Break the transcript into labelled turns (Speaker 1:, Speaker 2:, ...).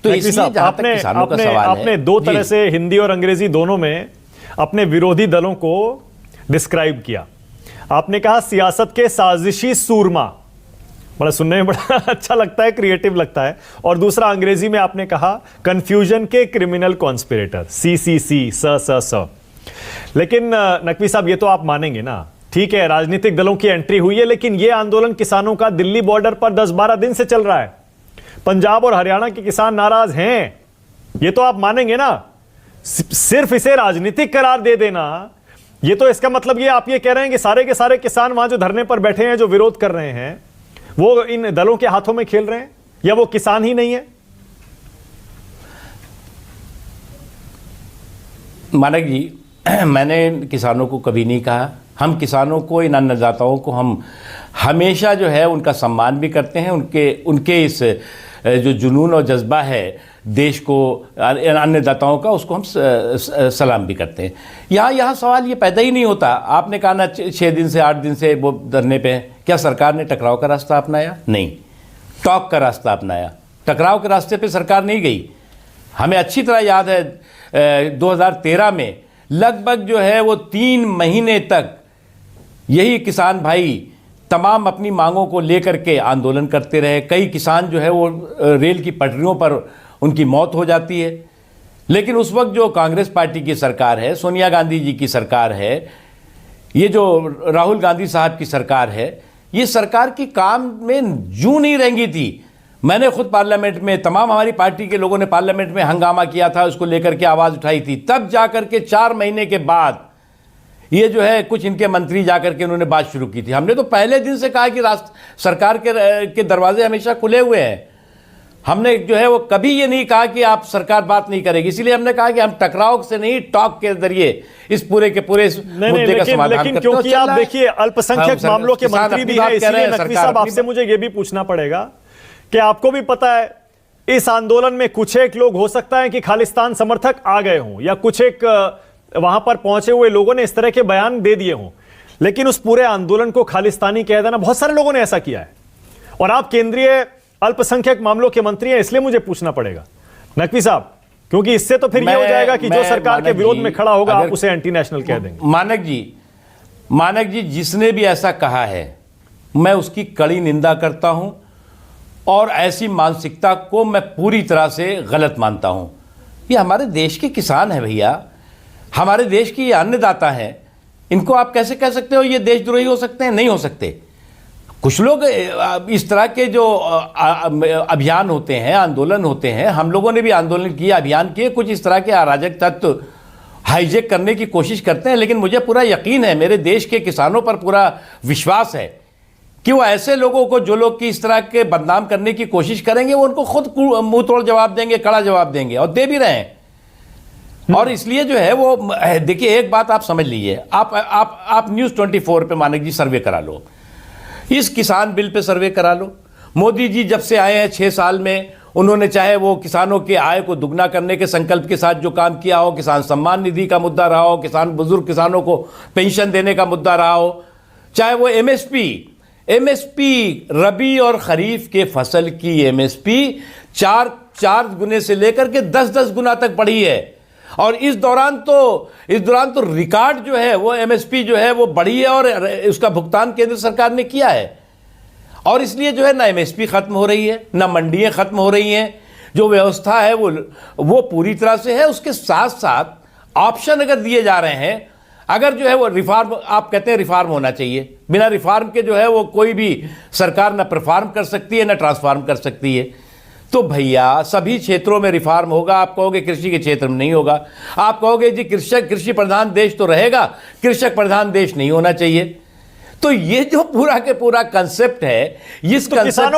Speaker 1: तो इसलिए जहां तक किसानों का सवाल है,
Speaker 2: आपने दो तरह से हिंदी और अंग्रेजी दोनों में अपने विरोधी दलों को डिस्क्राइब किया। आपने कहा सियासत के साजिशी सूरमा, बड़ा सुनने में बड़ा अच्छा लगता है, क्रिएटिव लगता है। और दूसरा अंग्रेजी में आपने कहा कंफ्यूजन के क्रिमिनल कॉन्स्पिरेटर, CCC, स। लेकिन नकवी साहब, ये तो आप मानेंगे ना, ठीक है राजनीतिक दलों की एंट्री हुई है, लेकिन यह आंदोलन किसानों का दिल्ली बॉर्डर पर 10-12 दिन से चल रहा है। पंजाब और हरियाणा के किसान नाराज हैं, ये तो आप मानेंगे ना। सिर्फ इसे राजनीतिक करार दे देना, ये तो इसका मतलब ये आप ये कह रहे हैं कि सारे के सारे किसान वहां जो धरने पर बैठे हैं, जो विरोध कर रहे हैं, वो इन दलों के हाथों में खेल रहे हैं, या वो किसान ही नहीं है?
Speaker 1: मानक जी, मैंने किसानों को कभी नहीं कहा। हम किसानों को, इन अन्नदाताओं को हम हमेशा जो है उनका सम्मान भी करते हैं। उनके इस जो जुनून और जज्बा है देश को, अन्नदाताओं का, उसको हम सलाम भी करते हैं। यहाँ सवाल ये पैदा ही नहीं होता। आपने कहा ना 6 दिन से 8 दिन से वो धरने पे हैं, क्या सरकार ने टकराव का रास्ता अपनाया? नहीं, टॉक का रास्ता अपनाया। टकराव के रास्ते पे सरकार नहीं गई। हमें अच्छी तरह याद है 2013 में लगभग जो है वो 3 महीने तक यही किसान भाई तमाम अपनी मांगों को लेकर के आंदोलन करते रहे। कई किसान जो है वो रेल की पटरियों पर उनकी मौत हो जाती है। लेकिन उस वक्त जो कांग्रेस पार्टी की सरकार है, सोनिया गांधी जी की सरकार है, ये जो राहुल गांधी साहब की सरकार है, ये सरकार की काम में जूं नहीं रेंगी थी। मैंने खुद पार्लियामेंट में, तमाम हमारी पार्टी के लोगों ने पार्लियामेंट में हंगामा किया था, उसको लेकर के आवाज़ उठाई थी। तब जाकर के 4 महीने के बाद ये जो है कुछ इनके मंत्री जाकर के उन्होंने बात शुरू की थी। हमने तो पहले दिन से कहा कि सरकार के दरवाजे हमेशा खुले हुए हैं। हमने जो है वो कभी ये नहीं कहा कि आप सरकार बात नहीं करेगी। इसलिए हमने कहा कि हम टकराव से नहीं, टॉक के जरिए इस पूरे के पूरे मुद्दे का समाधान करते हैं।
Speaker 2: क्योंकि आप देखिए अल्पसंख्यक मामलों के मंत्री भी हैं, इसलिए नकवी साहब आपसे मुझे ये भी पूछना पड़ेगा कि आपको भी पता है इस आंदोलन में कुछ एक लोग हो सकता है कि खालिस्तान समर्थक आ गए हों, या कुछ एक वहां पर पहुंचे हुए लोगों ने इस तरह के बयान दे दिए हों, लेकिन उस पूरे आंदोलन को खालिस्तानी कह देना, बहुत सारे लोगों ने ऐसा किया है। और आप केंद्रीय अल्पसंख्यक मामलों के मंत्री हैं, इसलिए मुझे पूछना पड़ेगा नकवी साहब, क्योंकि इससे तो फिर यह हो जाएगा कि जो सरकार के विरोध में खड़ा होगा आप उसे एंटी नेशनल कह देंगे।
Speaker 1: मानक जी, जिसने भी ऐसा कहा है मैं उसकी कड़ी निंदा करता हूं, और ऐसी मानसिकता को मैं पूरी तरह से गलत मानता हूं। ये हमारे देश के किसान हैं भैया, हमारे देश की ये अन्नदाता हैं। इनको आप कैसे कह सकते हो ये देशद्रोही हो सकते हैं? नहीं हो सकते। कुछ लोग इस तरह के जो अभियान होते हैं, आंदोलन होते हैं, हम लोगों ने भी आंदोलन किए, अभियान किए, कुछ इस तरह के अराजक तत्व हाईजैक करने की कोशिश करते हैं। लेकिन मुझे पूरा यकीन है, मेरे देश के किसानों पर पूरा विश्वास है कि वो ऐसे लोगों को, जो लोग की इस तरह के बदनाम करने की कोशिश करेंगे, वो उनको खुद मुंह तोड़ जवाब देंगे, कड़ा जवाब देंगे, और दे भी रहे हैं। और इसलिए जो है वो देखिए, एक बात आप समझ लीजिए, आप न्यूज़ 24 पे मानक जी सर्वे करा लो, इस किसान बिल पे सर्वे करा लो। मोदी जी जब से आए हैं 6 साल में, उन्होंने चाहे वो किसानों के आय को दुगना करने के संकल्प के साथ जो काम किया हो, किसान सम्मान निधि का मुद्दा रहा हो, बुजुर्ग किसानों को पेंशन देने का मुद्दा रहा हो, चाहे वो एमएसपी रबी और खरीफ के फसल की एमएसपी 4 गुने से लेकर के 10-10 गुना तक बढ़ी है। और इस दौरान तो रिकॉर्ड जो है वो एमएसपी जो है वो बढ़ी है, और उसका भुगतान केंद्र सरकार ने किया है। और इसलिए जो है ना एमएसपी खत्म हो रही है, ना मंडियां खत्म हो रही हैं। जो व्यवस्था है वो पूरी तरह से है। उसके साथ साथ ऑप्शन अगर दिए जा रहे हैं, अगर जो है वो रिफॉर्म, आप कहते हैं रिफॉर्म होना चाहिए, बिना रिफॉर्म के जो है वो कोई भी सरकार ना परफॉर्म कर सकती है ना ट्रांसफॉर्म कर सकती है। तो भैया सभी क्षेत्रों में रिफॉर्म होगा। आप कहोगे कृषि के क्षेत्र में नहीं होगा, आप कहोगे जी कृषि प्रधान देश तो रहेगा, कृषक प्रधान देश नहीं होना चाहिए। तो ये जो पूरा के पूरा कंसेप्ट है, इस कंसेप्ट